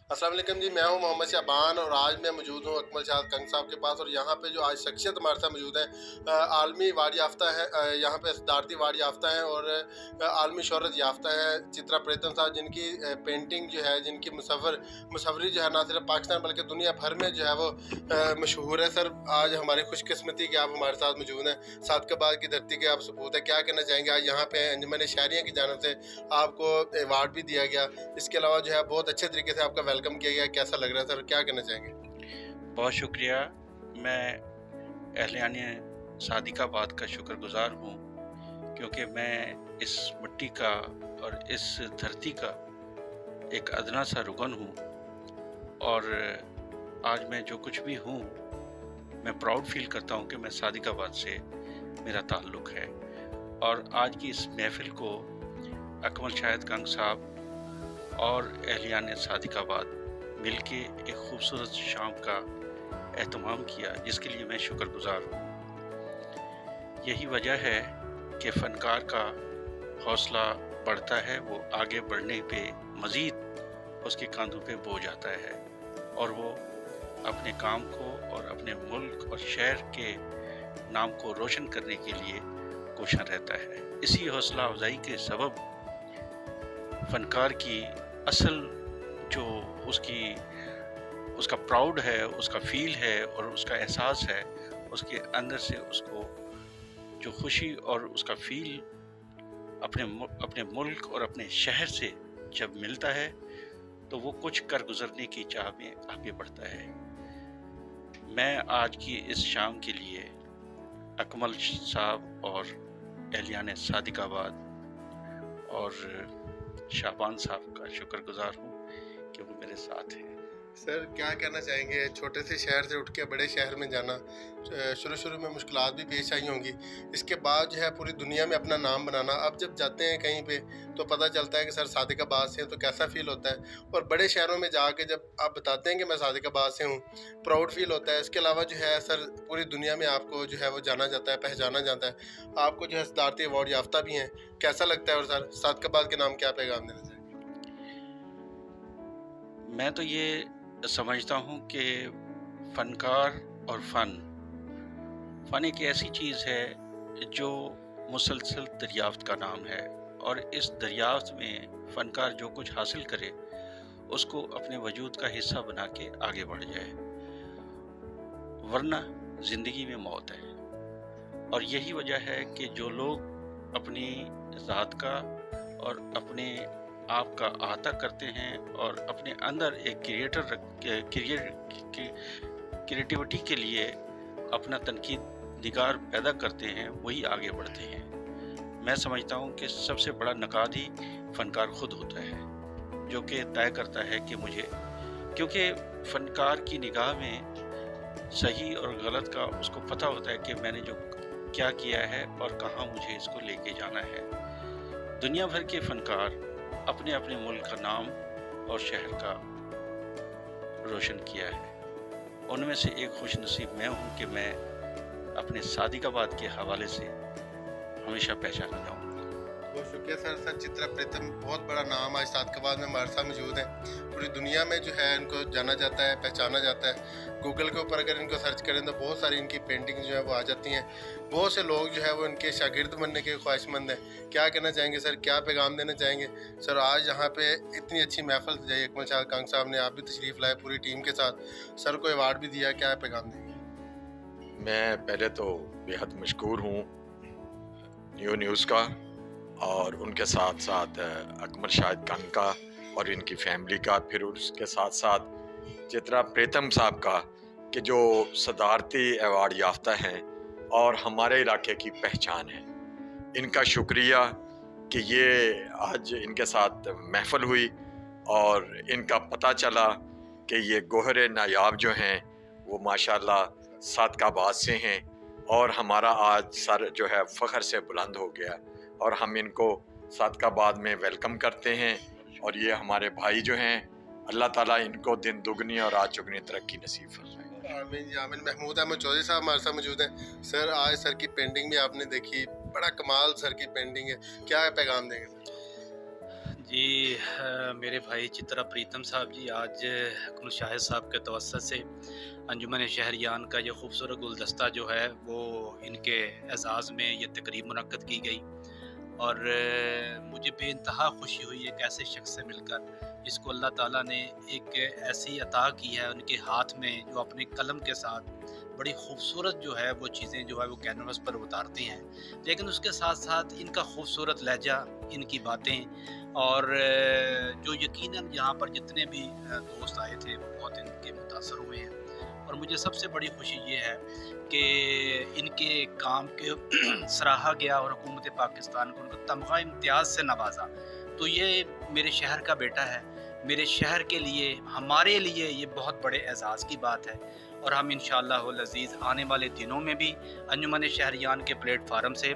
अस्सलाम वालेकुम जी, मैं हूं मोहम्मद शाबान और आज मैं मौजूद हूं अकमल शाह कंग साहब के पास। और यहां पे जो आज शख्सियत हमारे साथ मौजूद है, आलमी अवार्ड याफ्ता है, यहां पे सदारती अवार्ड याफ्ता है और आलमी शोहरत याफ्ता है चित्रा प्रीतम साहब, जिनकी पेंटिंग जो है, जिनकी मुसवरी जो है ना सिर्फ पाकिस्तान बल्कि दुनिया भर में जो है वो मशहूर है। सर, आज हमारी खुशकिस्मती कि आप हमारे साथ मौजूद हैं। सादकाबाद की धरती के आप सबूत है। क्या कहना चाहेंगे? आज यहाँ पे अंजुमन शायरिया की जानब से आपको अवार्ड भी दिया गया, इसके अलावा जो है बहुत अच्छे तरीके से आपका वेलकम किया गया। कैसा लग रहा है सर? क्या कहना चाहेंगे? बहुत शुक्रिया। मैं अहलियाने सादिकाबाद का शुक्रगुजार हूँ, क्योंकि मैं इस मिट्टी का और इस धरती का एक अदना सा रुकन हूँ। और आज मैं जो कुछ भी हूँ, मैं प्राउड फील करता हूँ कि मैं सादिकाबाद से मेरा ताल्लुक़ है। और आज की इस महफ़िल को अकमल शाहिद कंग साहब और अहलियाने सादिकाबाद मिलके एक खूबसूरत शाम का एहतमाम किया, जिसके लिए मैं शुक्रगुजार हूँ। यही वजह है कि फ़नकार का हौसला बढ़ता है, वो आगे बढ़ने पे मज़ीद उसके कांधों पे बोझ आता है और वो अपने काम को और अपने मुल्क और शहर के नाम को रोशन करने के लिए कोशिश रहता है। इसी हौसला अफजाई के सबब फ़नकार की असल जो उसका प्राउड है, उसका फील है और उसका एहसास है, उसके अंदर से उसको जो खुशी और उसका फील अपने मुल्क और अपने शहर से जब मिलता है तो वो कुछ कर गुजरने की चाह में आगे बढ़ता है। मैं आज की इस शाम के लिए अकमल साहब और अहलियाने सादिकाबाद और शाबान साहब का शुक्रगुजार हूँ कि वो मेरे साथ हैं। सर, क्या कहना चाहेंगे? छोटे से शहर से उठ के बड़े शहर में जाना, शुरू में मुश्किलात भी पेश आई होंगी, इसके बाद जो है पूरी दुनिया में अपना नाम बनाना। अब जब जाते हैं कहीं पे तो पता चलता है कि सर सादिकाबाद से हैं, तो कैसा फील होता है? और बड़े शहरों में जाके जब आप बताते हैं कि मैं सादिकाबाद से हूँ, प्राउड फील होता है। इसके अलावा जो है सर पूरी दुनिया में आपको जो है वो जाना जाता है, पहचाना जाता है। आपको जो है सदारती अवार्ड याफ्ता भी हैं, कैसा लगता है? और सर सादिकाबाद के नाम क्या पैगाम देना चाहेंगे? मैं तो ये समझता हूँ कि फ़नकार और फ़न एक ऐसी चीज़ है जो मुसलसल दरियाफ्त का नाम है, और इस दरियाफ्त में फ़नकार जो कुछ हासिल करे उसको अपने वजूद का हिस्सा बना के आगे बढ़ जाए, वरना ज़िंदगी में मौत है। और यही वजह है कि जो लोग अपनी ज़ात का और अपने आप का अहाता करते हैं और अपने अंदर एक क्रिएटिविटी के लिए अपना तनकीद निगार पैदा करते हैं, वही आगे बढ़ते हैं। मैं समझता हूँ कि सबसे बड़ा नकाद ही फ़नकार खुद होता है, जो कि तय करता है कि क्योंकि फ़नकार की निगाह में सही और गलत का उसको पता होता है कि मैंने जो क्या किया है और कहाँ मुझे इसको लेके जाना है। दुनिया भर के फ़नकार अपने अपने मुल्क का नाम और शहर का रोशन किया है। उनमें से एक खुश नसीब मैं हूँ कि मैं अपने सादिकाबाद के हवाले से हमेशा पहचाना जाऊँगा। बहुत शुक्रिया सर। सर चित्रा प्रीतम बहुत बड़ा नाम आज सादिकाबाद में हमारे साथ मौजूद है। पूरी दुनिया में जो है इनको जाना जाता है, पहचाना जाता है। गूगल के ऊपर अगर इनको सर्च करें तो बहुत सारी इनकी पेंटिंग जो है वो आ जाती हैं। बहुत से लोग जो है वो इनके शागिर्द बनने के ख्वाहिशमंद हैं। क्या कहना चाहेंगे सर? क्या पैगाम देना चाहेंगे? सर आज यहाँ पे इतनी अच्छी महफिल सजाई, अकमल शाह कंग साहब ने, आप भी तशरीफ़ लाए पूरी टीम के साथ, सर को अवार्ड भी दिया, क्या पैगाम देंगे? मैं पहले तो बेहद मशकूर हूँ न्यूज़ का और उनके साथ साथ अकमल शाहिद कंग का और इनकी फैमिली का, फिर उसके साथ साथ चित्रा प्रीतम साहब का कि जो सदारती अवार्ड याफ्ता हैं और हमारे इलाके की पहचान है। इनका शुक्रिया कि ये आज इनके साथ महफिल हुई और इनका पता चला कि ये गोहरे नायाब जो हैं वो माशाल्लाह सादिकाबाद से हैं और हमारा आज सर जो है फ़ख्र से बुलंद हो गया और हम इनको सादिकाबाद में वेलकम करते हैं। और ये हमारे भाई जो हैं, अल्लाह ताला इनको दिन दुगनी और रात चौगनी तरक्की नसीब फरमाए। आमीन जी आमीन। महमूद अहमद चौधरी साहब हमारे साथ मौजूद हैं। सर आज सर की पेंटिंग भी आपने देखी, बड़ा कमाल सर की पेंटिंग है, क्या पैगाम देंगे? जी मेरे भाई चित्रा प्रीतम साहब जी, आज अकमल शाहिद साहब के तवस्सुत से अंजुमन शहरियान का ये खूबसूरत गुलदस्ता जो है वो इनके एजाज़ में ये तकरीब मुनक्कद की गई और मुझे बेइंतहा खुशी हुई एक ऐसे शख्स से मिलकर जिसको अल्लाह ताला ने एक ऐसी अता की है उनके हाथ में, जो अपने कलम के साथ बड़ी खूबसूरत जो है वो चीज़ें जो है वो कैनवस पर उतारती हैं, लेकिन उसके साथ साथ इनका खूबसूरत लहजा, इनकी बातें और जो यकीनन यहाँ पर जितने भी दोस्त आए थे वो बहुत इनके मुतासर हुए हैं। और मुझे सबसे बड़ी खुशी ये है कि इनके काम के सराहा गया और हुकूमत पाकिस्तान को उनको तमगा इम्तियाज़ से नवाजा। तो ये मेरे शहर का बेटा है, मेरे शहर के लिए, हमारे लिए ये बहुत बड़े एजाज़ की बात है। और हम इंशाअल्लाह अज़ीज़ आने वाले दिनों में भी अंजुमन शहरियान के प्लेटफार्म से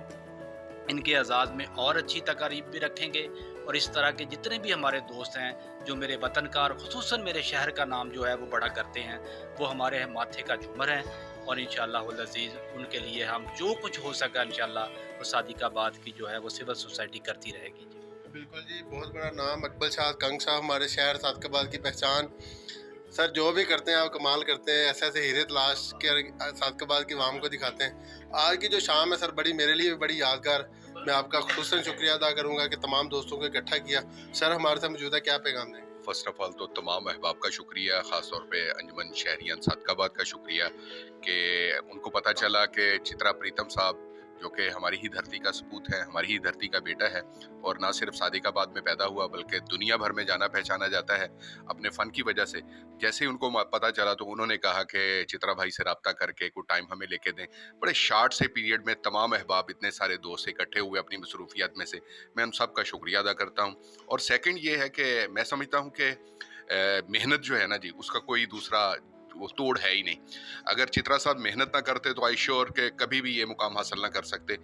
इनके एजाज़ में और अच्छी तकारीब भी रखेंगे। और इस तरह के जितने भी हमारे दोस्त हैं जो मेरे वतन का और ख़ुसूसन मेरे शहर का नाम जो है वो बड़ा करते हैं, वो हमारे माथे का झूमर हैं। और इंशाअल्लाह अज़ीज़ उनके लिए हम जो कुछ हो सका इंशाअल्लाह वो सादिकाबाद की जो है वो सिविल सोसाइटी करती रहेगी। बिल्कुल जी, बहुत बड़ा नाम अकमल शाहिद कंग साहब, हमारे शहर सादिकाबाद की पहचान। सर जो भी करते हैं आप कमाल करते हैं, ऐसे ऐसे हीरे तलाश के सादिकाबाद की वाम को दिखाते हैं। आज की जो शाम है सर बड़ी मेरे लिए भी बड़ी यादगार, मैं आपका खुसूसन शुक्रिया अदा करूंगा कि तमाम दोस्तों को इकट्ठा किया। सर हमारे साथ मौजूद है, क्या पैगाम देंगे? फ़र्स्ट ऑफ ऑल तो तमाम अहबाब का शुक्रिया, ख़ास तौर पे अंजुमन शहरियान सादिकाबाद का शुक्रिया कि उनको पता चला कि चित्रा प्रीतम साहब जो कि हमारी ही धरती का सपूत है, हमारी ही धरती का बेटा है और ना सिर्फ सादिकाबाद में पैदा हुआ बल्कि दुनिया भर में जाना पहचाना जाता है अपने फ़न की वजह से। जैसे ही उनको पता चला तो उन्होंने कहा कि चित्रा भाई से रब्ता करके कोई टाइम हमें लेके दें। बड़े शार्ट से पीरियड में तमाम अहबाब, इतने सारे दोस्त इकट्ठे हुए अपनी मसरूफियात में से, मैं उन सब का शुक्रिया अदा करता हूँ। और सेकंड ये है कि मैं समझता हूँ कि मेहनत जो है ना जी, उसका कोई दूसरा वो तोड़ है ही नहीं। अगर चित्रा साहब मेहनत ना करते तो आई श्योर के कभी भी ये मुकाम हासिल ना कर सकते।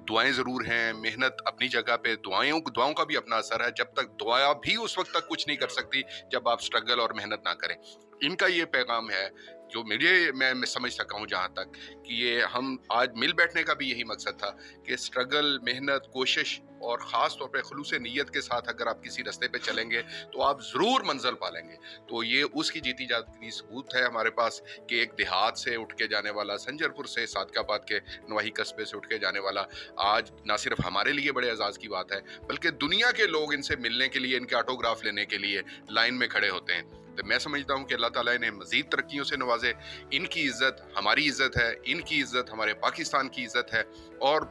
दुआएं ज़रूर हैं, मेहनत अपनी जगह पे, दुआओं का भी अपना असर है। जब तक दुआ भी उस वक्त तक कुछ नहीं कर सकती जब आप स्ट्रगल और मेहनत ना करें। इनका ये पैगाम है जो मैं समझ सका हूँ जहाँ तक कि ये हम आज मिल बैठने का भी यही मकसद था कि स्ट्रगल, मेहनत, कोशिश और ख़ास तौर पे खुलूस नीयत के साथ अगर आप किसी रास्ते पे चलेंगे तो आप ज़रूर मंजिल पालेंगे। तो ये उसकी जीती जाती सबूत है हमारे पास कि एक देहात से उठ के जाने वाला, संजरपुर से, सादिकाबाद के नवाही कस्बे से उठ के जाने वाला, आज ना सिर्फ हमारे लिए बड़े एजाज़ की बात है बल्कि दुनिया के लोग इनसे मिलने के लिए, इनके ऑटोग्राफ लेने के लिए लाइन में खड़े होते हैं। तो मैं समझता हूँ कि अल्लाह ताला इन्हें मज़ीद तरक्कियों से नवाजे। इनकी इज़्ज़त हमारी इज़्ज़त है, इनकी इज़्ज़त हमारे पाकिस्तान की इज़्ज़त है। और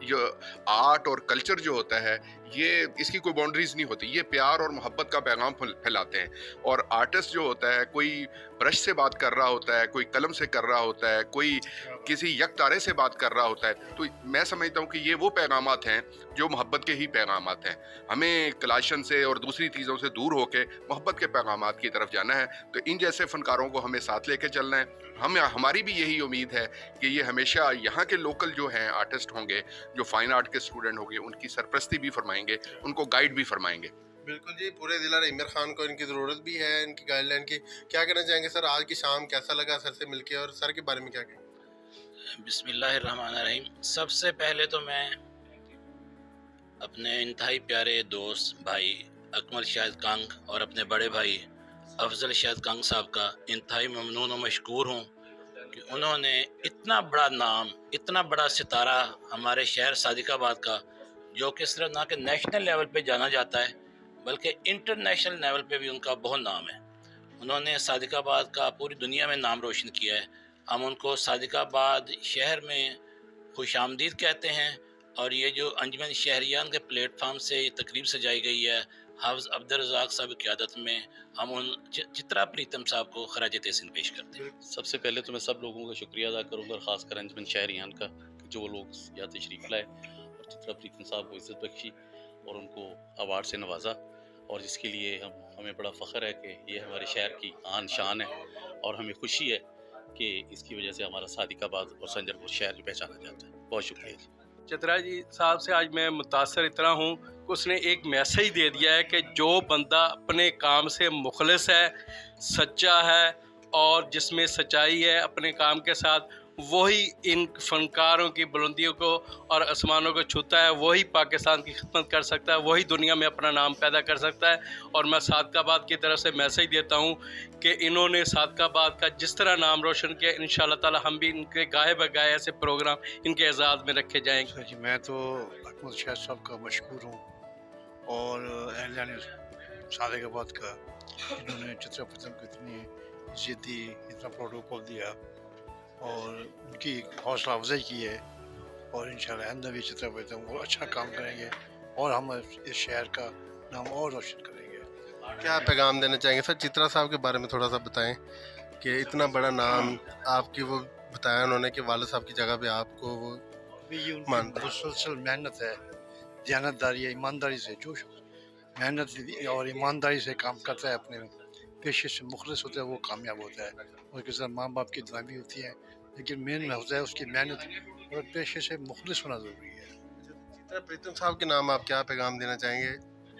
ये आर्ट और कल्चर जो होता है ये इसकी कोई बाउंड्रीज नहीं होती, ये प्यार और मोहब्बत का पैगाम फैलाते हैं। और आर्टिस्ट जो होता है कोई ब्रश से बात कर रहा होता है, कोई कलम से कर रहा होता है, कोई किसी यकतारे से बात कर रहा होता है। तो मैं समझता हूँ कि ये वो पैगामात हैं जो मोहब्बत के ही पैगामात हैं। हमें क्लाशन से और दूसरी चीज़ों से दूर होकर मोहब्बत के पैगामात की तरफ जाना है। तो इन जैसे फ़नकारों को हमें साथ लेके चलना है। हमारी भी यही उम्मीद है कि ये हमेशा यहाँ के लोकल जो हैं आर्टिस्ट होंगे, जो फाइन आर्ट के स्टूडेंट होंगे, उनकी सरपरस्ती भी फरमाएंगे, उनको गाइड भी फरमाएंगे। बिल्कुल जी, पूरे ज़िला इमर खान को इनकी ज़रूरत भी है, इनकी गाइडलाइन की। क्या कहना चाहेंगे सर, आज की शाम कैसा लगा सर से मिलके और सर के बारे में क्या कहेंगे? बिस्मिल्लाहिर्रहमानिर्रहीम। सबसे पहले तो मैं अपने इंतहाई प्यारे दोस्त भाई अकमल शाहिद कंग और अपने बड़े भाई अफजल शाहिद कंग साहब का इंतहाई ममनून और मशकूर हूँ कि उन्होंने इतना बड़ा नाम, इतना बड़ा सितारा हमारे शहर सादिकाबाद का, जो कि सिर्फ ना कि नेशनल लेवल पे जाना जाता है बल्कि इंटरनेशनल लेवल पे भी उनका बहुत नाम है। उन्होंने सादिकाबाद का पूरी दुनिया में नाम रोशन किया है। हम उनको सादिकाबाद शहर में खुशामदीद कहते हैं। और ये जो अंजुमन शहरियान के प्लेटफार्म से ये तकरीब सजाई गई है हाफ़िज़ अब्दुल रज़ाक साहब की क़यादत में, हम उन चित्रा प्रीतम साहब को खराज तहसीन पेश करते हैं। सबसे पहले तो मैं सब लोगों का शुक्रिया अदा करूँगा, ख़ासकर अंजुमन शहरियान का, जो लोग यहाँ तशरीफ़ लाए और चित्रा प्रीतम साहब को इज़्ज़त बख्शी और उनको अवार्ड से नवाजा। और जिसके लिए हमें बड़ा फ़ख्र है कि ये हमारे शहर की आन शान है और हमें खुशी है कि इसकी वजह से हमारा सादिकाबाद और संजरपुर शहर पहचाना जाता है। बहुत शुक्रिया जी। चित्रा जी साहब से आज मैं मुतासर इतना हूँ कि उसने एक मैसेज दे दिया है कि जो बंदा अपने काम से मुखलिस है, सच्चा है और जिसमें सच्चाई है अपने काम के साथ, वही इन फनकारों की बुलंदियों को और आसमानों को छूता है, वही पाकिस्तान की खिदमत कर सकता है, वही दुनिया में अपना नाम पैदा कर सकता है। और मैं सादकाबाद की तरफ से मैसेज देता हूँ कि इन्होंने सादकाबाद का जिस तरह नाम रोशन किया, इंशाअल्लाह ताला हम भी इनके गाए बगाए ऐसे प्रोग्राम इनके एजाज़ में रखे जाएंगे। जी मैं तो अकमल शाह साहब का मशहूर हूँ और अहलियान सादिकाबाद का, इन्होंने चित्रा प्रीतम को इतनी इज्जत दी, इतना प्रोटोकॉल दिया और उनकी हौसला अफजाई की है। और इंशाल्लाह आइंदा भी चित्रा प्रीतम वो अच्छा काम करेंगे और हम इस शहर का नाम और रोशन करेंगे। क्या पैगाम देना चाहेंगे सर? चित्रा साहब के बारे में थोड़ा सा बताएं कि इतना बड़ा नाम आपकी, वो बताया उन्होंने कि वालिद साहब की जगह पे आपको वो ये मानते उनकी मुसलसल मेहनत है, दयानतदारी है, ईमानदारी से, जो मेहनत और ईमानदारी से काम करता है, अपने पेशे से मुखलिस होता है, वो कामयाब होता है। और किसी तरह माँ बाप की दुआ भी होती है, लेकिन मेन होता है उसकी मेहनत और पेशे से मुखलिस होना ज़रूरी है। चित्रा प्रीतम साहब के नाम आप क्या पैगाम देना चाहेंगे?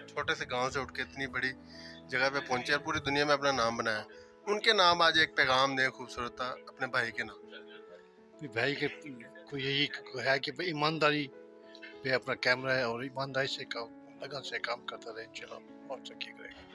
छोटे से गांव से उठ के इतनी बड़ी जगह पे पहुंचे और पूरी दुनिया में अपना नाम बनाया, उनके नाम आज एक पैगाम दें खूबसूरत अपने भाई के नाम। भाई के को यही है कि भाई ईमानदारी पे अपना कैमरा है और ईमानदारी से काम, लगन से काम करता रहे, इंशाल्लाह और तरक्की करेगा।